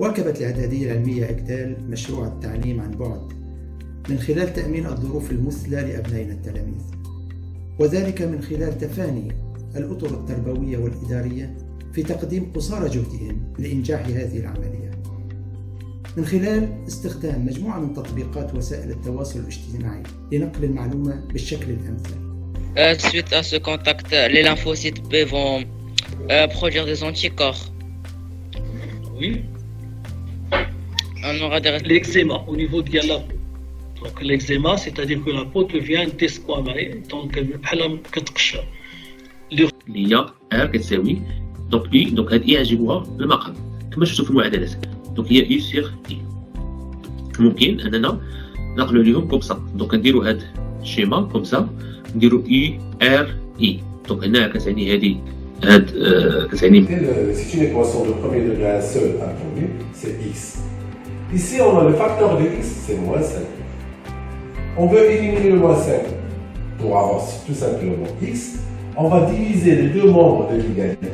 واكبت الإعدادية العلمية إكدال مشروع التعليم عن بعد من خلال تأمين الظروف المثلى لأبنائنا التلاميذ، وذلك من خلال تفاني الأطر التربوية والإدارية في تقديم قصارى جهدهم لإنجاح هذه العملية من خلال استخدام مجموعة من تطبيقات وسائل التواصل الاجتماعي لنقل المعلومة بالشكل الأمثل. Suite à ce contact, les lymphocytes B vont produire des anticorps. Oui. On aura des L'eczéma au niveau de la peau. Donc l'eczéma, c'est-à-dire que la peau devient desquamée, donc بحال كتقشر. اللي هي ار كتساوي دونك اي، دونك هاد اي غنجيبوها بالمقام كما شفتوا في المعادلات. دونك هي اي سيغ اي. ممكن اننا نقلوا ليهم كومسا، دونك نديروا هاد الشيما كومسا، نديروا اي ار اي. دونك هنا كتعني هادي هاد كتعني c'est une équation de premier degré à un seul atome, c'est x. Ici on a le facteur de x, c'est moins 5. On veut éliminer le moins 5 pour avoir tout simplement x. On va diviser les deux membres de l'égalité.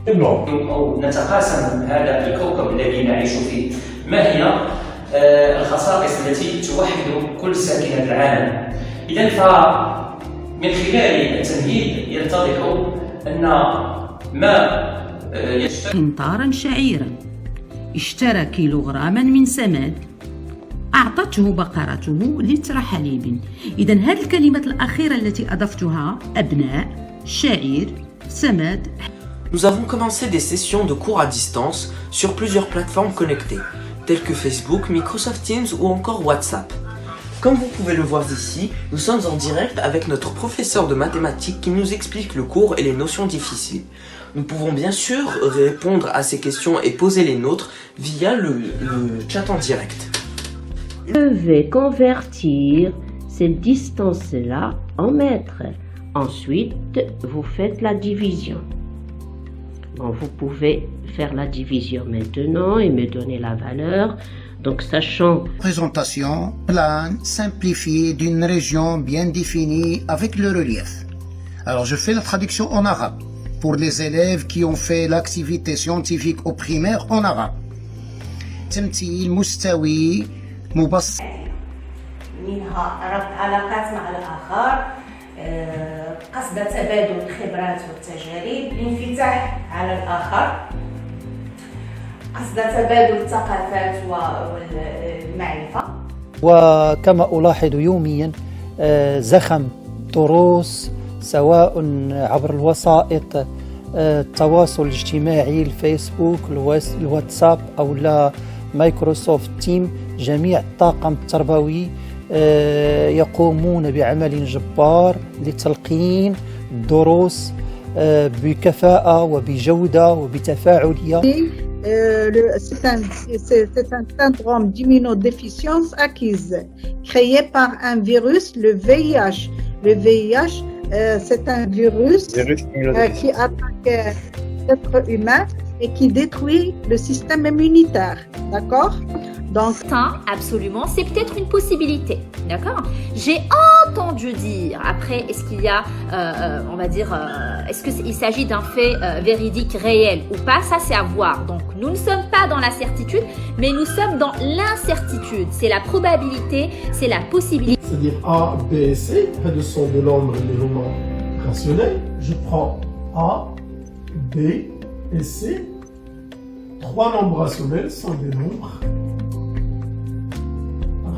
أو نتقاسم هذا الكوكب الذي نعيش فيه. ما هي الخصائص التي توحد كل ساكنة العالم؟ إذن فمن خلال التمهيد يتضح أن ما قنطارا شعيرا اشترى كيلوغراما من سماد أعطته بقرته لتر حليب. إذن هذه الكلمات الأخيرة التي أضفتها أبناء، شعير، سماد. Nous avons commencé des sessions de cours à distance sur plusieurs plateformes connectées, telles que Facebook, Microsoft Teams ou encore WhatsApp. Comme vous pouvez le voir ici, nous sommes en direct avec notre professeur de mathématiques qui nous explique le cours et les notions difficiles. Nous pouvons bien sûr répondre à ces questions et poser les nôtres via le chat en direct. Je vais convertir cette distance-là en mètres. Ensuite, vous faites la division. Bon, vous pouvez faire la division maintenant et me donner la valeur. Donc, sachant... Présentation plane, simplifiée d'une région bien définie avec le relief. Alors, je fais la traduction en arabe pour les élèves qui ont fait l'activité scientifique au primaire en arabe. تمثيل مستوي مبسط. منها ربط علاقات مع الآخر، قصد تبادل الخبرات والتجارب، الانفتاح على الآخر، قصد تبادل الثقافات والمعرفة. وكما ألاحظ يوميا زخم دروس سواء عبر الوسائط التواصل الاجتماعي، الفيسبوك، الواتساب أو لا مايكروسوفت تيم. جميع الطاقم التربوي يقومون بعمل جبار لتلقين الدروس بكفاءة وبجودة وبتفاعلية. C'est un syndrome d'immunodéficience acquise créé par un virus, le VIH. Le VIH, c'est un virus qui attaque l'être humain et qui détruit le système immunitaire. D'accord? Donc, absolument, c'est peut-être une possibilité, d'accord? J'ai entendu dire, après, est-ce qu'il y a, on va dire, est-ce qu'il s'agit d'un fait véridique, réel ou pas? Ça, c'est à voir. Donc, nous ne sommes pas dans la certitude, mais nous sommes dans l'incertitude. C'est la probabilité, c'est la possibilité. C'est-à-dire A, B et C, ce sont de nombres légèrement rationnels. Je prends A, B et C. Trois nombres rationnels sont des nombres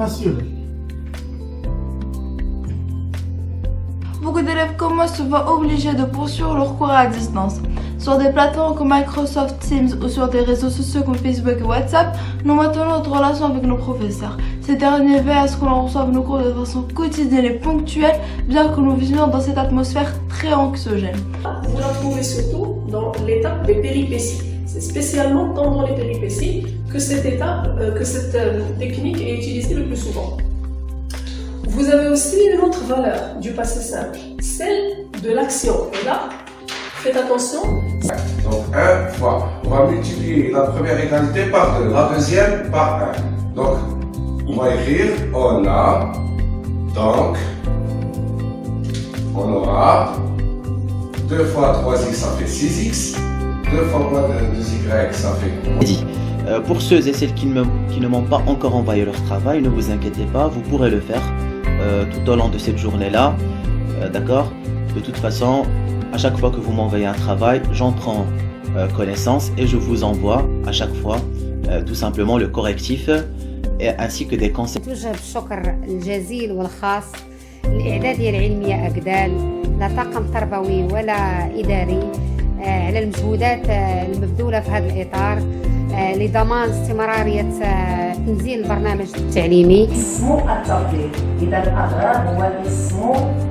rationnels. Beaucoup d'élèves comme moi se voient obligés de poursuivre leurs cours à distance. Sur des plateformes comme Microsoft Teams ou sur des réseaux sociaux comme Facebook et WhatsApp, nous maintenons notre relation avec nos professeurs. Ces derniers veillent à ce que l'on reçoive nos cours de façon quotidienne et ponctuelle, bien que nous vivions dans cette atmosphère très anxiogène. Vous la trouvez surtout dans l'étape des péripéties. C'est spécialement pendant les péripéties que cette technique est utilisée le plus souvent. Vous avez aussi une autre valeur du passé simple, celle de l'action. Et là, faites attention. Donc 1 fois, on va multiplier la première égalité par 2, la deuxième par 1. Donc, on va écrire on a, donc, on aura 2 fois 3x, ça fait 6x. 2 fois moins de 2y, ça fait... Pour ceux et celles qui ne m'ont pas encore envoyé leur travail, ne vous inquiétez pas, vous pourrez le faire tout au long de cette journée-là. D'accord? De toute façon, à chaque fois que vous m'envoyez un travail, j'en prends connaissance et je vous envoie à chaque fois tout simplement le correctif ainsi que des conseils. توجه بالشكر الجزيل والخاص للإعدادية العلمية أكدال، لا طاقم تربوي ولا إداري، على المجهودات المبذولة في هذا الإطار لضمان استمرارية تنزيل البرنامج التعليمي. اسم التفضيل، إذا الأغرب هو اسم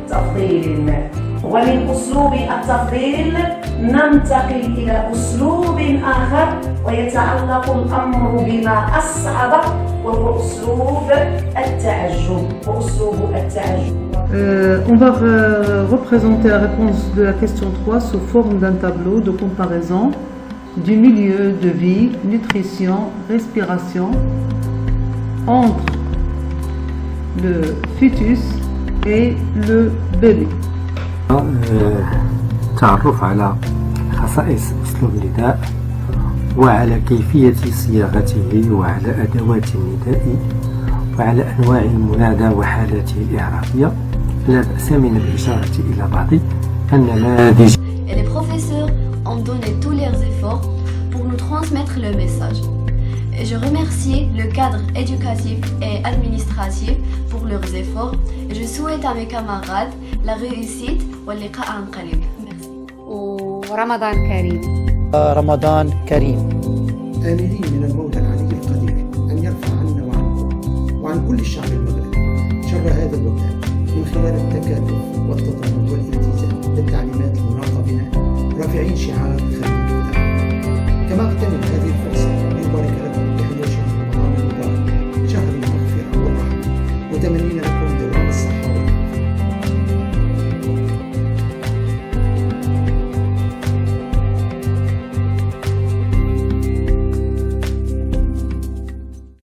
تفضيل، ومن أسلوب التفضيل ننتقل إلى أسلوب آخر ويتعلق الأمر بما أصعب وهو أسلوب التعجب. On va représenter la réponse de la question 3 sous forme d'un tableau de comparaison du milieu de vie, nutrition, respiration entre le fœtus et le bébé. تعرف على خصائص أسلوب النداء وعلى كيفية صياغته وعلى أدوات النداء وعلى أنواع المنادى وحالاته الإعرابية. لا بأس من الإشارة إلى بعض النماذج. Les professeurs ont donné tous leurs efforts pour nous transmettre le message. Et je remercie le cadre éducatif et administratif pour leurs efforts. Et je souhaite à mes camarades la réussite واللقاء عن قريب. Merci. ورمضان كريم. رمضان كريم. آملين من المولى العلي القدير أن يرفع عنا وعنكم وعن كل الشعب المغربي شر هذا الوباء من خلال التكاتف والتضامن والالتزام بالتعليمات المناطة بنا، رافعين شعار خليل الدعم. كما أغتنم هذه الفرصة لأبارك لكم بتحية شهر رمضان المبارك، شهر المغفرة والرحمة، متمنين لكم